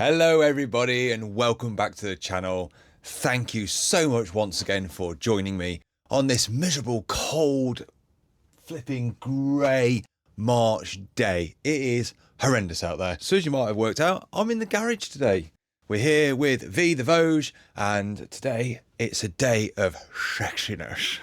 Hello everybody and welcome back to the channel. Thank you so much once again for joining me on this miserable, cold, flipping grey March day. It is horrendous out there. So as you might have worked out, I'm in the garage today. We're here with V the VOGE and today it's a day of sexiness.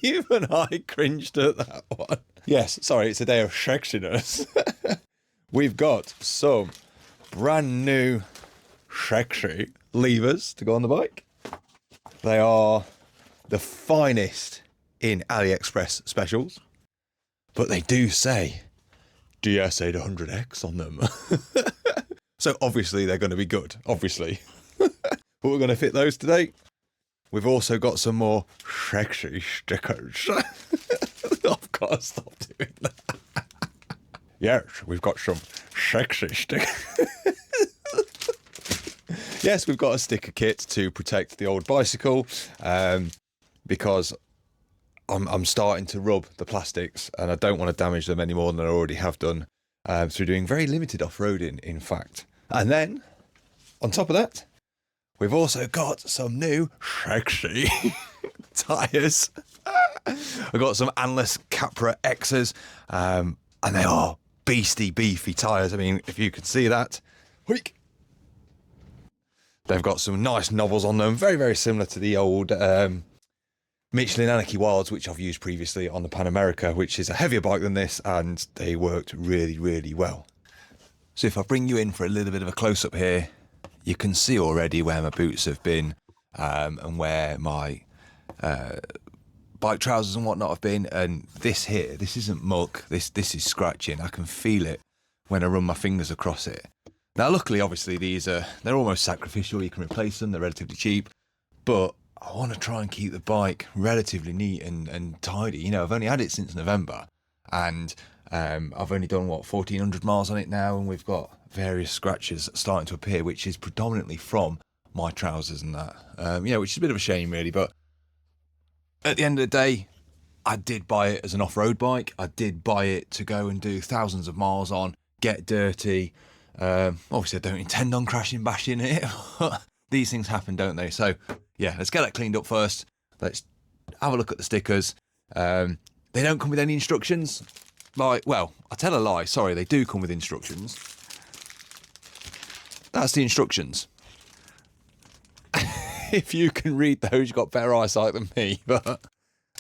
Even I cringed at that one. Yes, sorry, it's a day of sexiness. We've got some brand new sexy levers to go on the bike. They are the finest in Aliexpress specials, but they do say DS800X on them. So obviously they're going to be good, obviously. But we're going to fit those today. We've also got some more sexy stickers. I've got to stop doing that. Yes, we've got some sexy stickers. Yes, we've got a sticker kit to protect the old bicycle because I'm starting to rub the plastics and I don't want to damage them any more than I already have done through doing very limited off-roading, in fact. And then, on top of that, we've also got some new sexy tyres. I've got some Anlas Capra X's, and they are beefy tyres. I mean, if you could see that. They've got some nice knobbles on them, very, very similar to the old Michelin Anarchy Wilds, which I've used previously on the Pan America, which is a heavier bike than this, and they worked really, really well. So if I bring you in for a little bit of a close-up here, you can see already where my boots have been and where my bike trousers and whatnot have been. And this here, this isn't muck, this is scratching. I can feel it when I run my fingers across it. Now, luckily, obviously, they're almost sacrificial. You can replace them, they're relatively cheap. But I want to try and keep the bike relatively neat and tidy. You know, I've only had it since November. And I've only done, 1,400 miles on it now. And we've got various scratches starting to appear, which is predominantly from my trousers and that. Which is a bit of a shame, really. But at the end of the day, I did buy it as an off-road bike. I did buy it to go and do thousands of miles on, get dirty. Obviously, I don't intend on crashing, bashing it. These things happen, don't they? So, yeah, let's get that cleaned up first. Let's have a look at the stickers. They don't come with any instructions. I tell a lie. Sorry, they do come with instructions. That's the instructions. If you can read those, you've got better eyesight than me, but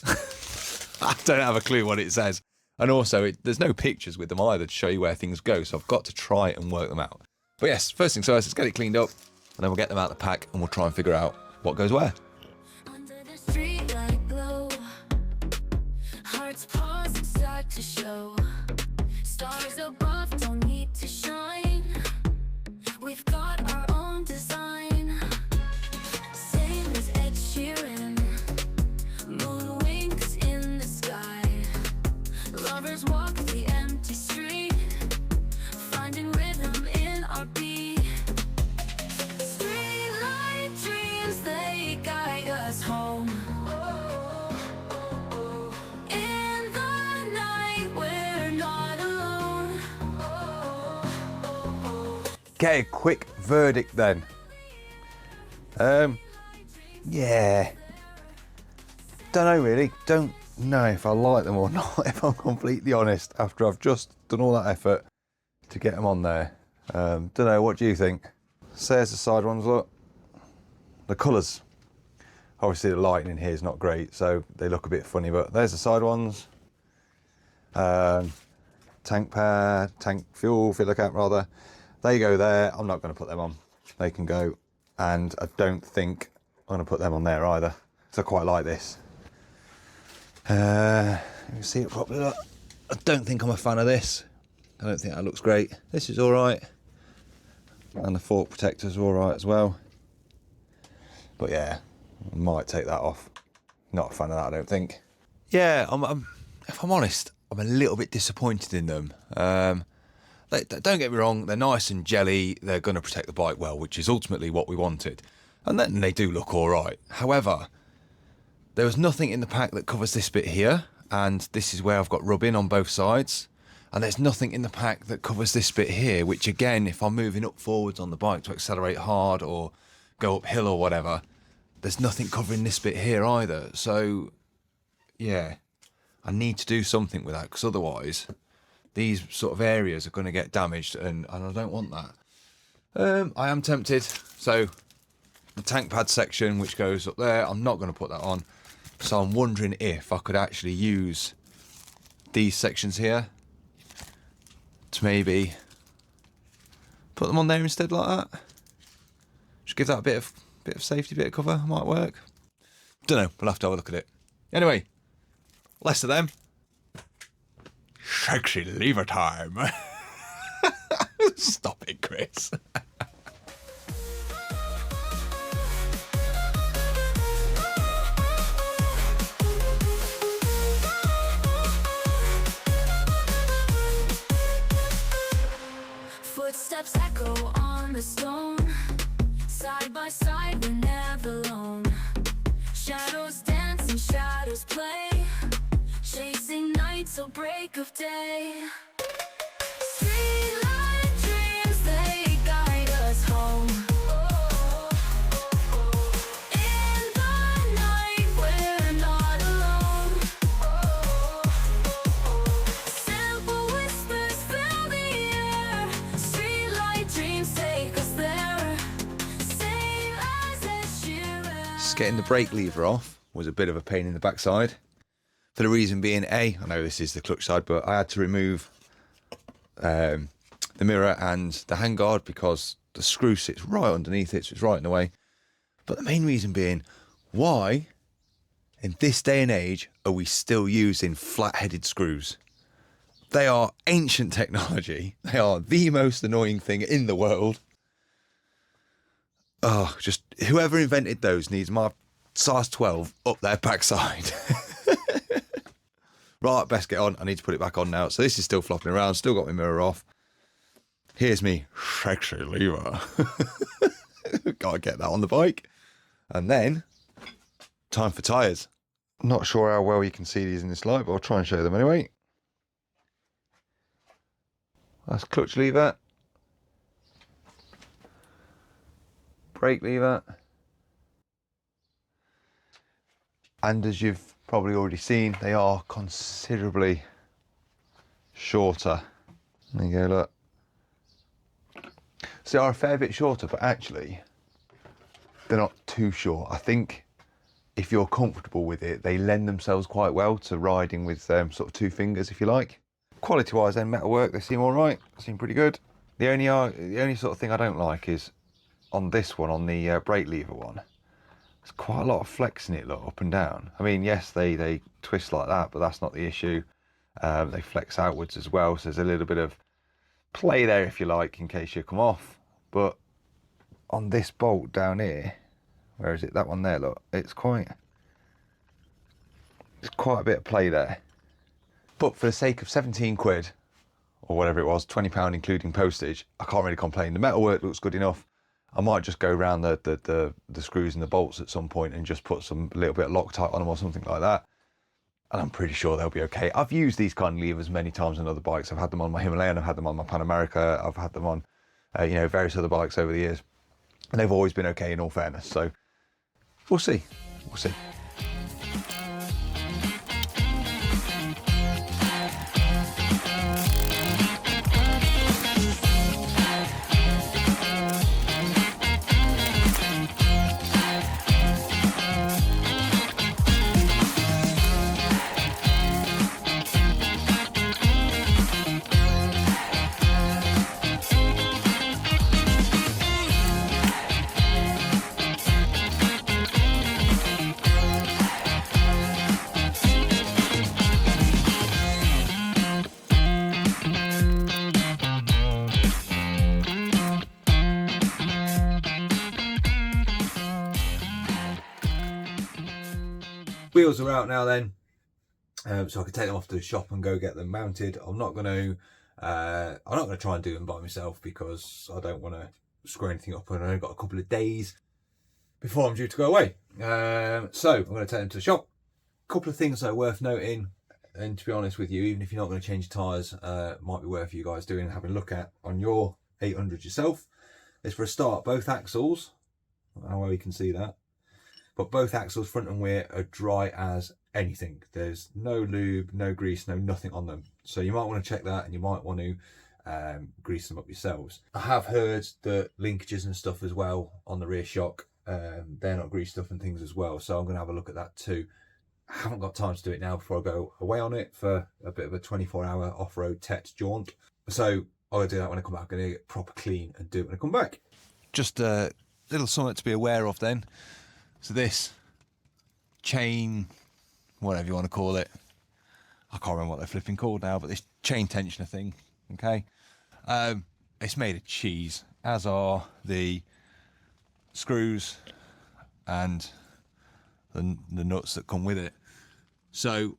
I don't have a clue what it says. And also, there's no pictures with them either to show you where things go, so I've got to try and work them out. But yes, first things first, let's get it cleaned up, and then we'll get them out of the pack, and we'll try and figure out what goes where. Under the street light glow, hearts pause and start to show. Stars above don't need to shine. We've got our own design. Same as Ed Sheeran. Moon wings in the sky. Lovers walk the empty street, finding rhythm in our beat. Streetlight dreams, they guide us home. In the night, we're not alone. Okay, quick verdict then. Yeah. Don't know really. Don't know if I like them or not, if I'm completely honest, after I've just done all that effort to get them on there. Don't know, what do you think? So there's the side ones, look. The colours. Obviously the lighting in here is not great, so they look a bit funny, but there's the side ones. Tank pad, tank fuel, filler cap rather. They go there. I'm not going to put them on. They can go. And I don't think I'm going to put them on there either. So I quite like this. You can see it properly. Look. I don't think I'm a fan of this. I don't think that looks great. This is all right. And the fork protectors are all right as well. But yeah, I might take that off. Not a fan of that, I don't think. Yeah, if I'm honest, I'm a little bit disappointed in them. Don't get me wrong, they're nice and jelly. They're going to protect the bike well, which is ultimately what we wanted. And then they do look all right. However, there was nothing in the pack that covers this bit here. And this is where I've got rubbing on both sides. And there's nothing in the pack that covers this bit here, which again, if I'm moving up forwards on the bike to accelerate hard or go uphill or whatever, there's nothing covering this bit here either. So yeah, I need to do something with that, because otherwise these sort of areas are going to get damaged, and I don't want that. I am tempted. So the tank pad section, which goes up there, I'm not going to put that on. So I'm wondering if I could actually use these sections here to maybe put them on there instead, like that. Just give that a bit of safety, bit of cover. Might work. Don't know. We'll have to have a look at it. Anyway, less of them. Sexy lever time. Stop it, Chris. Footsteps echo on the stone. Side by side, we're never alone. Shadows dance and shadows play, chasing night till break of day. Streetlight dreams, they guide us home. In the night, we're not alone. Simple whispers fill the air. Streetlight dreams take us there. Same as a sheer. Just getting the brake lever off was a bit of a pain in the backside. For the reason being, I know this is the clutch side, but I had to remove the mirror and the handguard because the screw sits right underneath it, so it's right in the way. But the main reason being, why in this day and age are we still using flat-headed screws? They are ancient technology. They are the most annoying thing in the world. Oh, just whoever invented those needs my size 12 up their backside. Right, best get on. I need to put it back on now. So this is still flopping around. Still got my mirror off. Here's me sexy lever. Gotta get that on the bike. And then, time for tyres. Not sure how well you can see these in this light, but I'll try and show them anyway. That's clutch lever. Brake lever. And as you've probably already seen, they are considerably shorter. There you go, look. So they are a fair bit shorter, but actually they're not too short. I think if you're comfortable with it, they lend themselves quite well to riding with sort of two fingers, if you like. Quality wise then, metalwork, they seem all right, seem pretty good. The only sort of thing I don't like is on this one, on the brake lever one, there's quite a lot of flex in it, look, up and down. I mean, yes, they twist like that, but that's not the issue. They flex outwards as well, so there's a little bit of play there, if you like, in case you come off. But on this bolt down here, where is it? That one there, look, it's quite a bit of play there. But for the sake of 17 quid, or whatever it was, £20 including postage, I can't really complain. The metalwork looks good enough. I might just go around the screws and the bolts at some point and just put a little bit of Loctite on them or something like that. And I'm pretty sure they'll be okay. I've used these kind of levers many times on other bikes. I've had them on my Himalayan, I've had them on my Pan America, I've had them on, various other bikes over the years. And they've always been okay in all fairness. So we'll see. We'll see. Wheels are out now then, so I can take them off to the shop and go get them mounted. I'm not going to try and do them by myself because I don't want to screw anything up, and I've only got a couple of days before I'm due to go away. So I'm going to take them to the shop. A couple of things that are worth noting. and to be honest with you, even if you're not going to change tyres, might be worth you guys doing and having a look at on your 800 yourself, is for a start, both axles, I don't know where you can see that, but both axles, front and rear, are dry as anything. There's no lube, no grease, no nothing on them. So you might want to check that, and you might want to grease them up yourselves. I have heard that linkages and stuff as well on the rear shock, they're not greased up and things as well, so I'm going to have a look at that too. I haven't got time to do it now before I go away on it for a bit of a 24-hour off-road test jaunt, so I'll do that when I come back. I'm going to get proper clean and do it when I come back. Just a little something to be aware of then. So this chain, whatever you want to call it, I can't remember what they're flipping called now, but this chain tensioner thing, okay, it's made of cheese, as are the screws and the nuts that come with it. So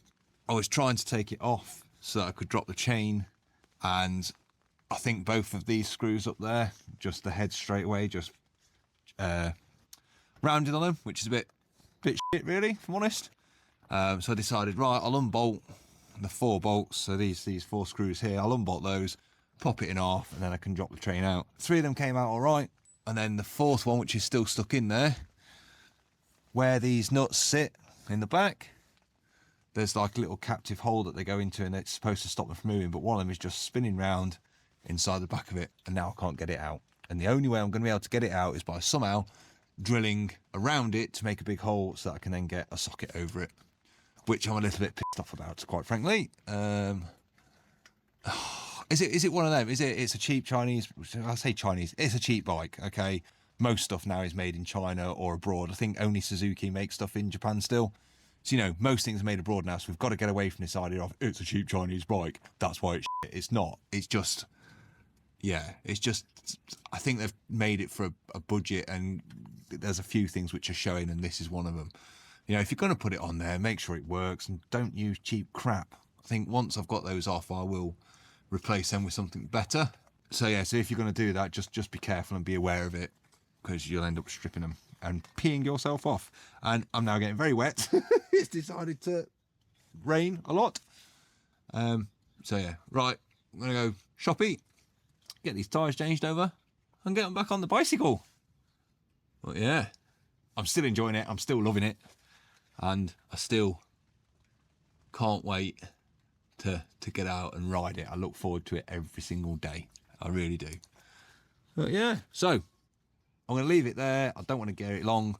I was trying to take it off so that I could drop the chain, and I think both of these screws up there, just the head straight away, just rounded on them, which is a bit shit really, if I'm honest. So I decided, right, I'll unbolt the 4 bolts, so these 4 screws here, I'll unbolt those, pop it in half, and then I can drop the train out. 3 of them came out all right, and then the 4th one, which is still stuck in there, where these nuts sit in the back, there's like a little captive hole that they go into, and it's supposed to stop them from moving, but one of them is just spinning round inside the back of it, and now I can't get it out. And the only way I'm going to be able to get it out is by somehow drilling around it to make a big hole so that I can then get a socket over it, which I'm a little bit pissed off about, quite frankly. Is it one of them? It's a cheap Chinese, I say Chinese, it's a cheap bike, okay? Most stuff now is made in China or abroad. I think only Suzuki makes stuff in Japan still. So, you know, most things are made abroad now, so we've got to get away from this idea of, it's a cheap Chinese bike, that's why it's shit. It's not. It's just, yeah, it's just, I think they've made it for a budget, and there's a few things which are showing, and this is one of them. You know, if you're going to put it on there, make sure it works, and don't use cheap crap. I think once I've got those off, I will replace them with something better. So yeah, so if you're going to do that, just be careful and be aware of it, because you'll end up stripping them and peeing yourself off. And I'm now getting very wet. It's decided to rain a lot. So yeah, right, I'm going to go shoppy, get these tyres changed over, and get them back on the bicycle. But yeah, I'm still enjoying it. I'm still loving it. And I still can't wait to get out and ride it. I look forward to it every single day. I really do. But yeah, so I'm going to leave it there. I don't want to get it long.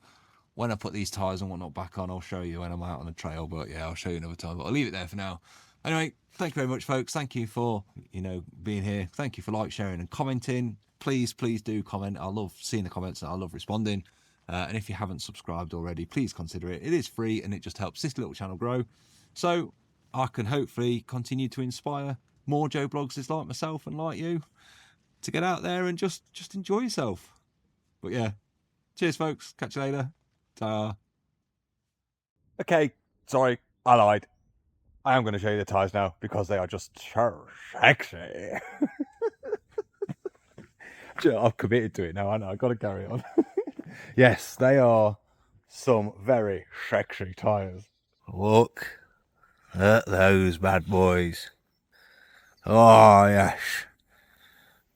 When I put these tyres and whatnot back on, I'll show you when I'm out on the trail. But yeah, I'll show you another time. But I'll leave it there for now. Anyway, thank you very much, folks. Thank you for, you know, being here. Thank you for like, sharing and commenting. Please do comment. I love seeing the comments and I love responding. And if you haven't subscribed already, please consider it. It is free and it just helps this little channel grow. So I can hopefully continue to inspire more Joe bloggers like myself and like you to get out there and just enjoy yourself. But yeah, cheers, folks. Catch you later. Ta. Okay, sorry, I lied. I am going to show you the tyres now because they are just so sexy. I've committed to it now, I know, I've got to carry on. Yes, they are some very sexy tyres. Look at those bad boys. Oh, yes.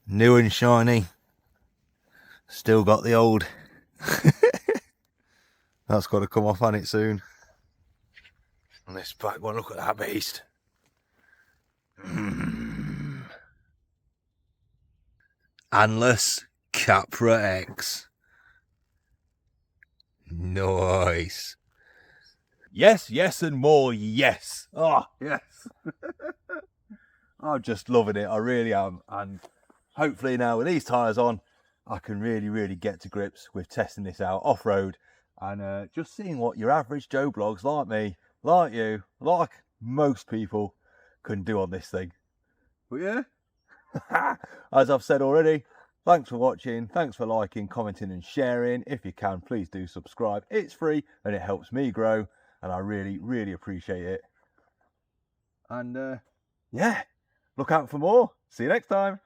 New and shiny. Still got the old. That's got to come off on it soon. And this back one, look at that beast. Anlas Capra X. Nice. Yes, yes, and more yes. Oh, yes. I'm just loving it. I really am. And hopefully now with these tyres on, I can really get to grips with testing this out off-road and just seeing what your average Joe blogs like me, like you, like most people can do on this thing. But yeah, as I've said already, thanks for watching, thanks for liking, commenting and sharing. If you can, please do subscribe. It's free and it helps me grow and I really appreciate it. And yeah, look out for more. See you next time.